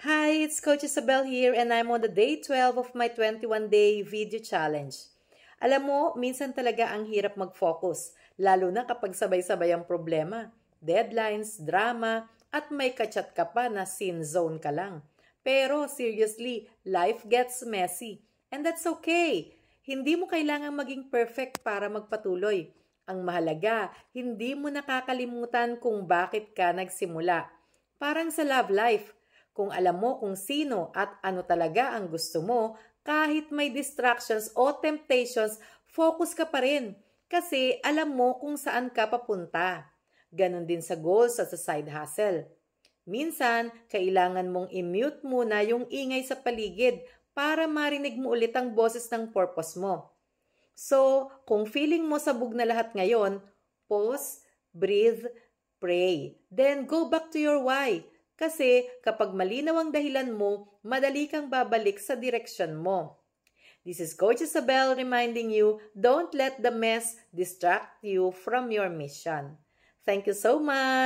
Hi, it's Coach Isabel here and I'm on the day 12 of my 21-day video challenge. Alam mo, minsan talaga ang hirap mag-focus, lalo na kapag sabay-sabay ang problema. Deadlines, drama, at may kachat ka pa na sin zone ka lang. Pero seriously, life gets messy. And that's okay. Hindi mo kailangang maging perfect para magpatuloy. Ang mahalaga, hindi mo nakakalimutan kung bakit ka nagsimula. Parang sa love life, kung alam mo kung sino at ano talaga ang gusto mo, kahit may distractions o temptations, focus ka pa rin. Kasi alam mo kung saan ka papunta. Ganon din sa goals at sa side hustle. Minsan, kailangan mong i-mute muna yung ingay sa paligid para marinig mo ulit ang boses ng purpose mo. So, kung feeling mo sabog na lahat ngayon, pause, breathe, pray. Then go back to your why. Kasi kapag malinaw ang dahilan mo, madali kang babalik sa direksyon mo. This is Coach Isabel reminding you, don't let the mess distract you from your mission. Thank you so much.